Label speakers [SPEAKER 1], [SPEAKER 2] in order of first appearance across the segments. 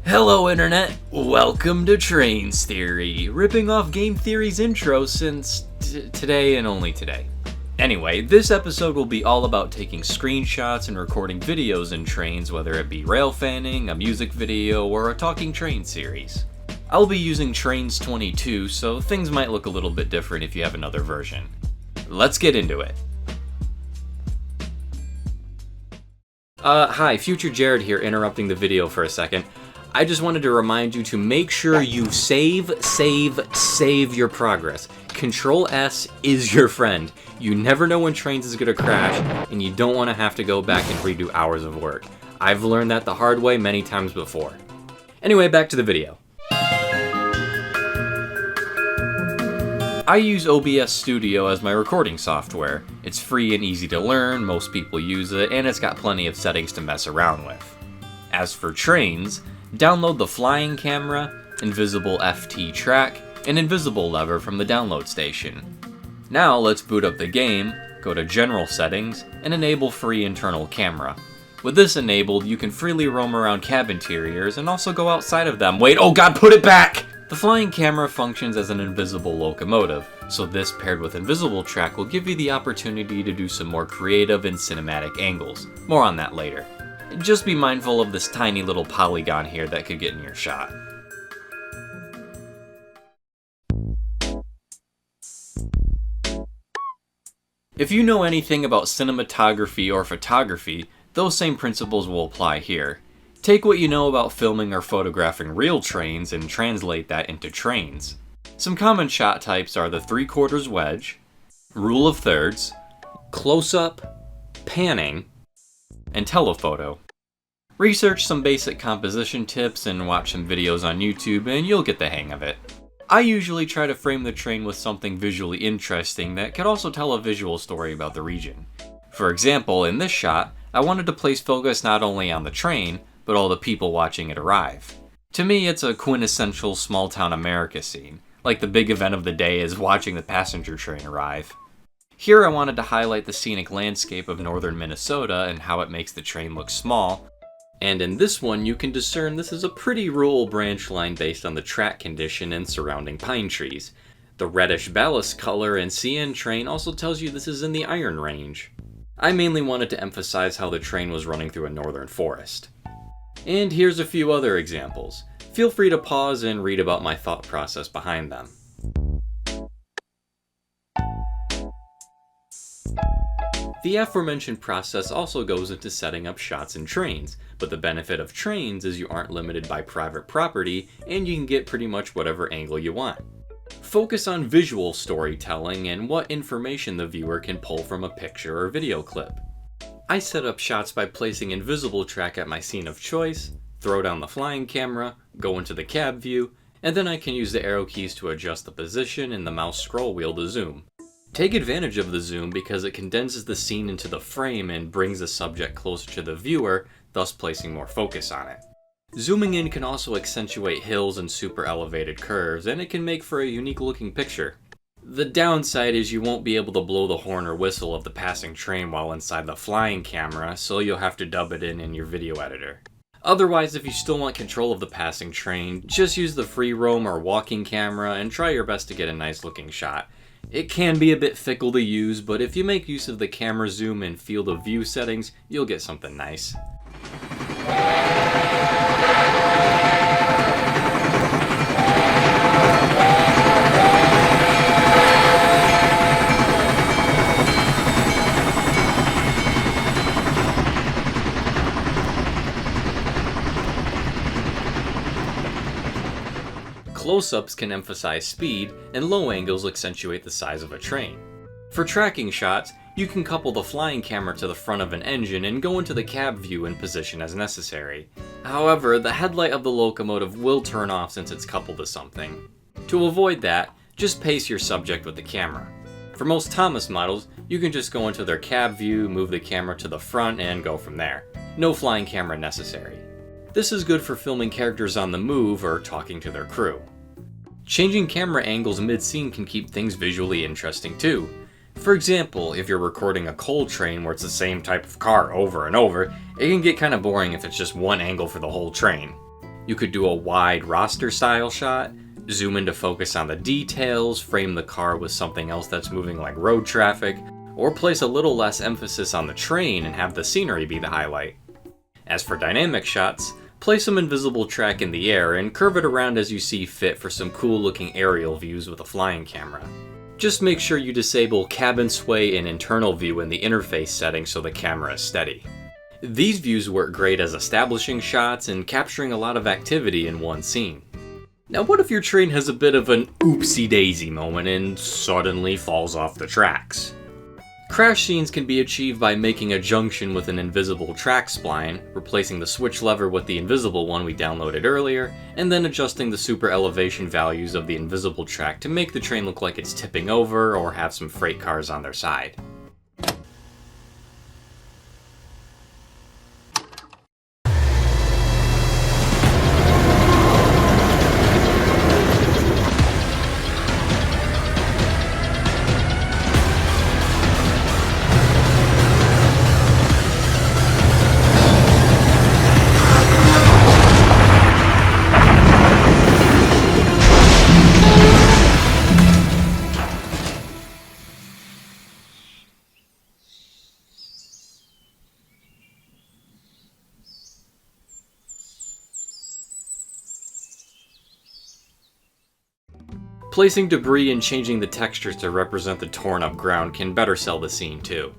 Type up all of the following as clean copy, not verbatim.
[SPEAKER 1] Hello Internet, welcome to Trainz Theory, ripping off Game Theory's intro since today and only today. Anyway, this episode will be all about taking screenshots and recording videos in trains, whether it be rail fanning, a music video, or a talking train series. I'll be using Trainz 22, so things might look a little bit different if you have another version. Let's get into it. Hi, Future Jared here, interrupting the video for a second. I just wanted to remind you to make sure you save your progress. Control S is your friend. You never know when Trainz is gonna crash, and you don't want to have to go back and redo hours of work. I've learned that the hard way many times before. Anyway, back to the video. I use OBS Studio as my recording software. It's free and easy to learn, most people use it, and it's got plenty of settings to mess around with. As for Trainz, download the flying camera, invisible FT track, and invisible lever from the download station. Now let's boot up the game, go to General Settings, and enable free internal camera. With this enabled, you can freely roam around cab interiors and also go outside of them. Wait, oh god, put it back! The flying camera functions as an invisible locomotive, so this paired with invisible track will give you the opportunity to do some more creative and cinematic angles. More on that later. Just be mindful of this tiny little polygon here that could get in your shot. If you know anything about cinematography or photography, those same principles will apply here. Take what you know about filming or photographing real trains and translate that into trains. Some common shot types are the 3/4 wedge, rule of thirds, close-up, panning, and telephoto. Research some basic composition tips and watch some videos on YouTube and you'll get the hang of it. I usually try to frame the train with something visually interesting that could also tell a visual story about the region. For example, in this shot, I wanted to place focus not only on the train, but all the people watching it arrive. To me, it's a quintessential small-town America scene, like the big event of the day is watching the passenger train arrive. Here I wanted to highlight the scenic landscape of northern Minnesota and how it makes the train look small, and in this one you can discern this is a pretty rural branch line based on the track condition and surrounding pine trees. The reddish ballast color and CN train also tells you this is in the Iron Range. I mainly wanted to emphasize how the train was running through a northern forest. And here's a few other examples. Feel free to pause and read about my thought process behind them. The aforementioned process also goes into setting up shots in trains, but the benefit of trains is you aren't limited by private property and you can get pretty much whatever angle you want. Focus on visual storytelling and what information the viewer can pull from a picture or video clip. I set up shots by placing invisible track at my scene of choice, throw down the flying camera, go into the cab view, and then I can use the arrow keys to adjust the position and the mouse scroll wheel to zoom. Take advantage of the zoom because it condenses the scene into the frame and brings the subject closer to the viewer, thus placing more focus on it. Zooming in can also accentuate hills and super elevated curves, and it can make for a unique looking picture. The downside is you won't be able to blow the horn or whistle of the passing train while inside the flying camera, so you'll have to dub it in your video editor. Otherwise, if you still want control of the passing train, just use the free roam or walking camera and try your best to get a nice looking shot. It can be a bit fickle to use, but if you make use of the camera zoom and field of view settings, you'll get something nice. Close-ups can emphasize speed, and low angles accentuate the size of a train. For tracking shots, you can couple the flying camera to the front of an engine and go into the cab view and position as necessary. However, the headlight of the locomotive will turn off since it's coupled to something. To avoid that, just pace your subject with the camera. For most Thomas models, you can just go into their cab view, move the camera to the front, and go from there. No flying camera necessary. This is good for filming characters on the move or talking to their crew. Changing camera angles mid-scene can keep things visually interesting too. For example, if you're recording a coal train where it's the same type of car over and over, it can get kind of boring if it's just one angle for the whole train. You could do a wide roster style shot, zoom in to focus on the details, frame the car with something else that's moving like road traffic, or place a little less emphasis on the train and have the scenery be the highlight. As for dynamic shots, place some invisible track in the air and curve it around as you see fit for some cool looking aerial views with a flying camera. Just make sure you disable cabin sway and internal view in the interface settings so the camera is steady. These views work great as establishing shots and capturing a lot of activity in one scene. Now what if your train has a bit of an oopsie daisy moment and suddenly falls off the tracks? Crash scenes can be achieved by making a junction with an invisible track spline, replacing the switch lever with the invisible one we downloaded earlier, and then adjusting the super elevation values of the invisible track to make the train look like it's tipping over or have some freight cars on their side. Placing debris and changing the textures to represent the torn up ground can better sell the scene too.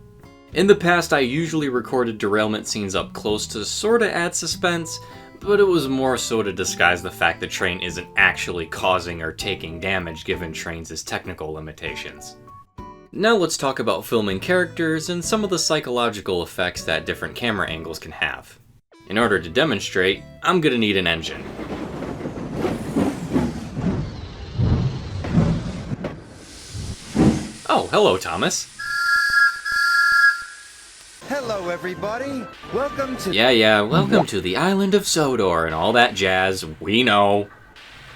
[SPEAKER 1] In the past, I usually recorded derailment scenes up close to sorta add suspense, but it was more so to disguise the fact the train isn't actually causing or taking damage given Trainz' technical limitations. Now let's talk about filming characters and some of the psychological effects that different camera angles can have. In order to demonstrate, I'm gonna need an engine. Oh, hello, Thomas.
[SPEAKER 2] Hello, everybody. Welcome to...
[SPEAKER 1] Welcome to the island of Sodor and all that jazz, we know.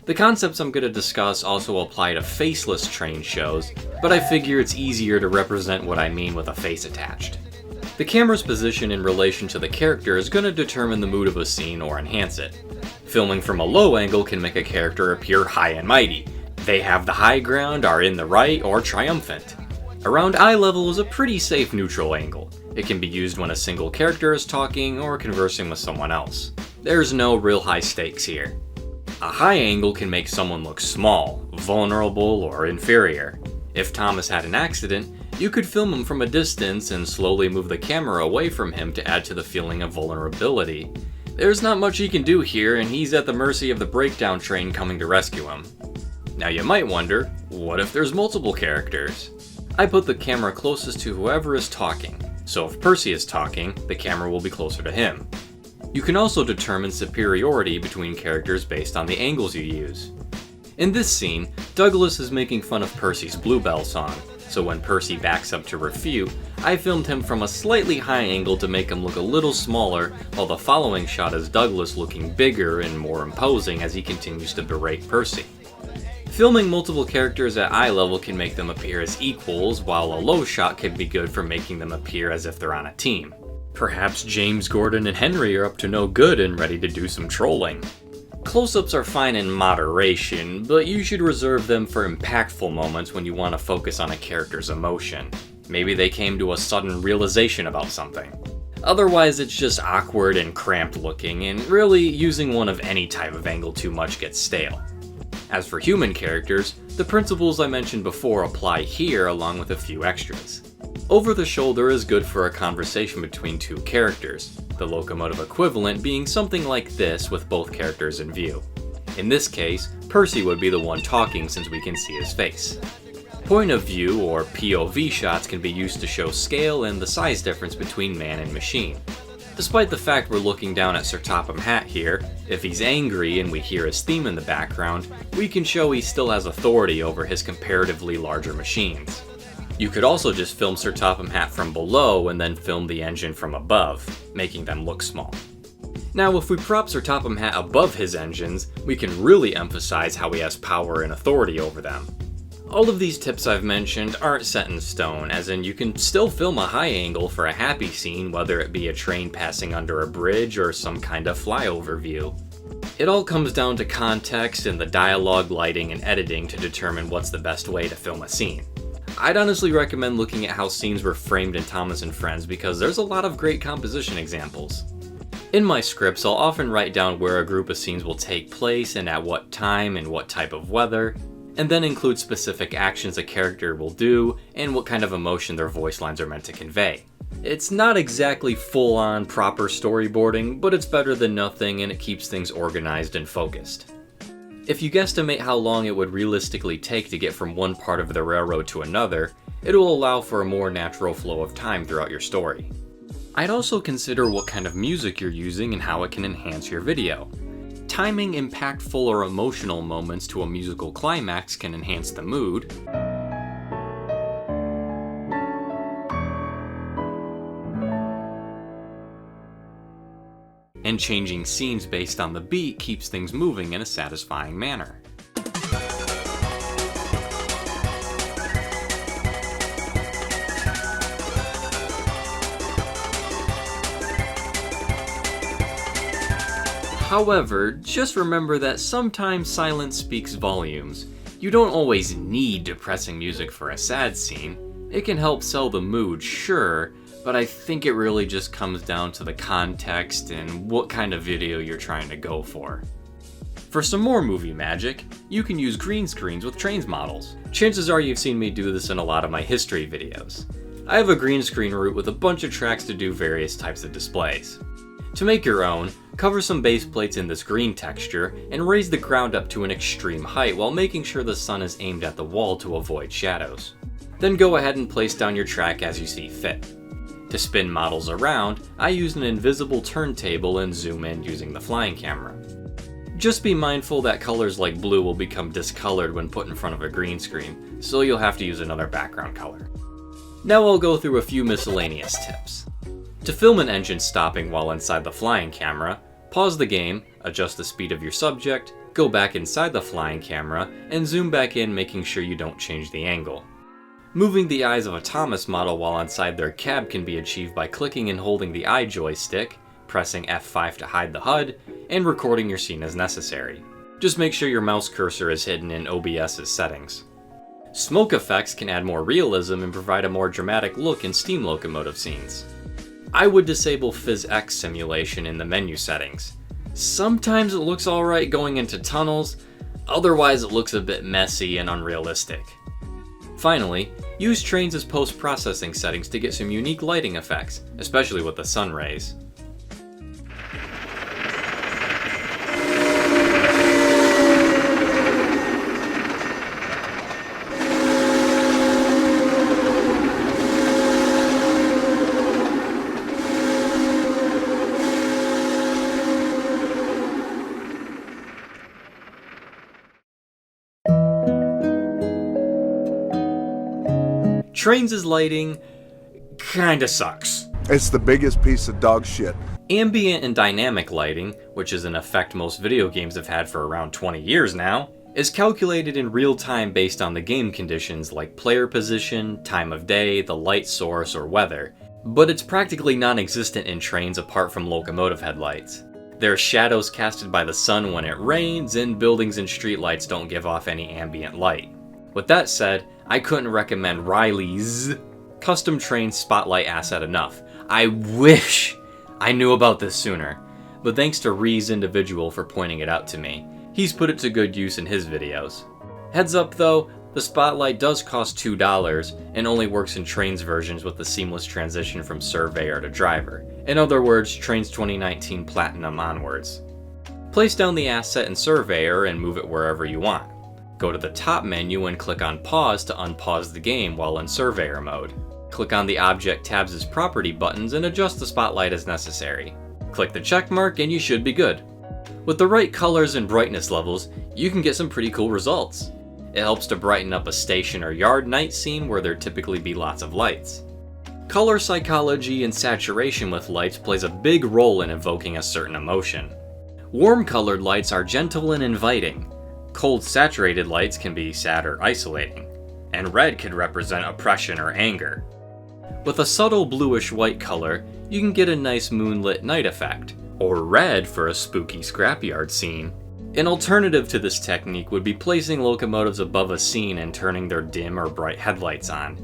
[SPEAKER 1] The concepts I'm going to discuss also apply to faceless train shows, but I figure it's easier to represent what I mean with a face attached. The camera's position in relation to the character is going to determine the mood of a scene or enhance it. Filming from a low angle can make a character appear high and mighty. They have the high ground, are in the right, or triumphant. Around eye level is a pretty safe neutral angle. It can be used when a single character is talking or conversing with someone else. There's no real high stakes here. A high angle can make someone look small, vulnerable, or inferior. If Thomas had an accident, you could film him from a distance and slowly move the camera away from him to add to the feeling of vulnerability. There's not much he can do here, and he's at the mercy of the breakdown train coming to rescue him. Now you might wonder, what if there's multiple characters? I put the camera closest to whoever is talking, so if Percy is talking, the camera will be closer to him. You can also determine superiority between characters based on the angles you use. In this scene, Douglas is making fun of Percy's Bluebell song, so when Percy backs up to refute, I filmed him from a slightly high angle to make him look a little smaller, while the following shot is Douglas looking bigger and more imposing as he continues to berate Percy. Filming multiple characters at eye level can make them appear as equals, while a low shot can be good for making them appear as if they're on a team. Perhaps James, Gordon, and Henry are up to no good and ready to do some trolling. Close-ups are fine in moderation, but you should reserve them for impactful moments when you want to focus on a character's emotion. Maybe they came to a sudden realization about something. Otherwise, it's just awkward and cramped looking, and really, using one of any type of angle too much gets stale. As for human characters, the principles I mentioned before apply here along with a few extras. Over the shoulder is good for a conversation between two characters, the locomotive equivalent being something like this with both characters in view. In this case, Percy would be the one talking since we can see his face. Point of view or POV shots can be used to show scale and the size difference between man and machine. Despite the fact we're looking down at Sir Topham Hatt here, if he's angry and we hear his theme in the background, we can show he still has authority over his comparatively larger machines. You could also just film Sir Topham Hatt from below and then film the engine from above, making them look small. Now if we prop Sir Topham Hatt above his engines, we can really emphasize how he has power and authority over them. All of these tips I've mentioned aren't set in stone, as in you can still film a high angle for a happy scene, whether it be a train passing under a bridge or some kind of flyover view. It all comes down to context and the dialogue, lighting, and editing to determine what's the best way to film a scene. I'd honestly recommend looking at how scenes were framed in Thomas & Friends because there's a lot of great composition examples. In my scripts, I'll often write down where a group of scenes will take place and at what time and what type of weather, and then include specific actions a character will do and what kind of emotion their voice lines are meant to convey. It's not exactly full-on proper storyboarding, but it's better than nothing and it keeps things organized and focused. If you guesstimate how long it would realistically take to get from one part of the railroad to another, it will allow for a more natural flow of time throughout your story. I'd also consider what kind of music you're using and how it can enhance your video. Timing impactful or emotional moments to a musical climax can enhance the mood, and changing scenes based on the beat keeps things moving in a satisfying manner. However, just remember that sometimes silence speaks volumes. You don't always need depressing music for a sad scene. It can help sell the mood, sure, but I think it really just comes down to the context and what kind of video you're trying to go for. For some more movie magic, you can use green screens with Trainz models. Chances are you've seen me do this in a lot of my history videos. I have a green screen route with a bunch of tracks to do various types of displays. To make your own, cover some base plates in this green texture and raise the ground up to an extreme height while making sure the sun is aimed at the wall to avoid shadows. Then go ahead and place down your track as you see fit. To spin models around, I use an invisible turntable and zoom in using the flying camera. Just be mindful that colors like blue will become discolored when put in front of a green screen, so you'll have to use another background color. Now I'll go through a few miscellaneous tips. To film an engine stopping while inside the flying camera, pause the game, adjust the speed of your subject, go back inside the flying camera, and zoom back in making sure you don't change the angle. Moving the eyes of a Thomas model while inside their cab can be achieved by clicking and holding the eye joystick, pressing F5 to hide the HUD, and recording your scene as necessary. Just make sure your mouse cursor is hidden in OBS's settings. Smoke effects can add more realism and provide a more dramatic look in steam locomotive scenes. I would disable PhysX simulation in the menu settings. Sometimes it looks alright going into tunnels, otherwise it looks a bit messy and unrealistic. Finally, use Trainz' post-processing settings to get some unique lighting effects, especially with the sun rays. Trainz' lighting kinda sucks.
[SPEAKER 3] It's the biggest piece of dog shit.
[SPEAKER 1] Ambient and dynamic lighting, which is an effect most video games have had for around 20 years now, is calculated in real time based on the game conditions like player position, time of day, the light source, or weather, but it's practically non-existent in Trainz apart from locomotive headlights. There are shadows casted by the sun when it rains, and buildings and streetlights don't give off any ambient light. With that said, I couldn't recommend Riley's custom Trainz spotlight asset enough. I wish I knew about this sooner, but thanks to Ree's individual for pointing it out to me. He's put it to good use in his videos. Heads up though, the spotlight does cost $2 and only works in Trainz versions with the seamless transition from surveyor to driver. In other words, Trainz 2019 Platinum onwards. Place down the asset in surveyor and move it wherever you want. Go to the top menu and click on pause to unpause the game while in surveyor mode. Click on the object tabs' property buttons and adjust the spotlight as necessary. Click the check mark and you should be good. With the right colors and brightness levels, you can get some pretty cool results. It helps to brighten up a station or yard night scene where there typically be lots of lights. Color psychology and saturation with lights plays a big role in evoking a certain emotion. Warm colored lights are gentle and inviting. Cold saturated lights can be sad or isolating. and red could represent oppression or anger. With a subtle bluish-white color, you can get a nice moonlit night effect, or red for a spooky scrapyard scene. An alternative to this technique would be placing locomotives above a scene and turning their dim or bright headlights on.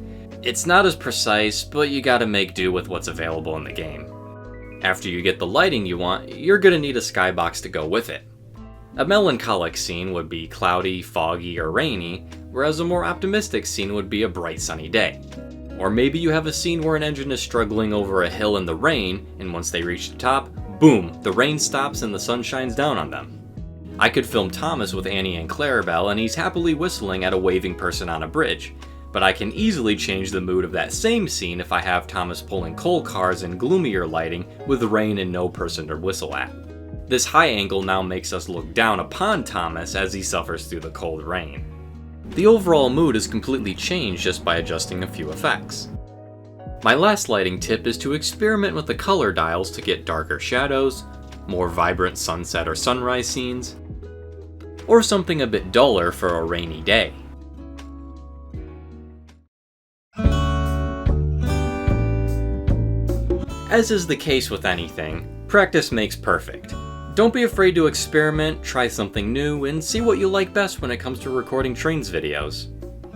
[SPEAKER 1] It's not as precise, but you gotta make do with what's available in the game. After you get the lighting you want, you're gonna need a skybox to go with it. A melancholic scene would be cloudy, foggy, or rainy, whereas a more optimistic scene would be a bright sunny day. Or maybe you have a scene where an engine is struggling over a hill in the rain, and once they reach the top, boom, the rain stops and the sun shines down on them. I could film Thomas with Annie and Clarabelle and he's happily whistling at a waving person on a bridge, but I can easily change the mood of that same scene if I have Thomas pulling coal cars in gloomier lighting with rain and no person to whistle at. This high angle now makes us look down upon Thomas as he suffers through the cold rain. The overall mood is completely changed just by adjusting a few effects. My last lighting tip is to experiment with the color dials to get darker shadows, more vibrant sunset or sunrise scenes, or something a bit duller for a rainy day. As is the case with anything, practice makes perfect. Don't be afraid to experiment, try something new, and see what you like best when it comes to recording Trainz videos.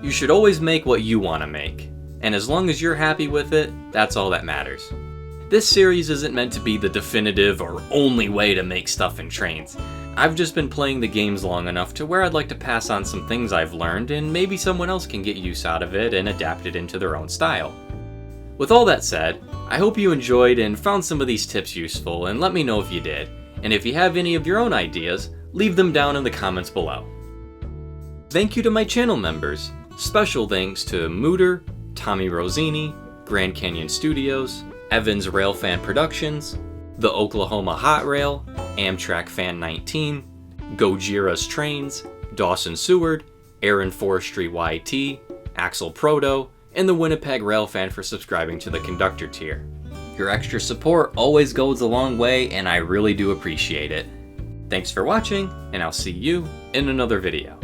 [SPEAKER 1] You should always make what you want to make, and as long as you're happy with it, that's all that matters. This series isn't meant to be the definitive or only way to make stuff in Trainz. I've just been playing the games long enough to where I'd like to pass on some things I've learned and maybe someone else can get use out of it and adapt it into their own style. With all that said, I hope you enjoyed and found some of these tips useful, and let me know if you did. And if you have any of your own ideas, leave them down in the comments below. Thank you to my channel members. Special thanks to Mooter, Tommy Rosini, Grand Canyon Studios, Evans Railfan Productions, The Oklahoma Hot Rail, Amtrak Fan 19, Gojira's Trainz, Dawson Seward, Aaron Forestry YT, Axel Proto, and the Winnipeg Railfan for subscribing to the Conductor tier. Your extra support always goes a long way and I really do appreciate it. Thanks for watching, and I'll see you in another video.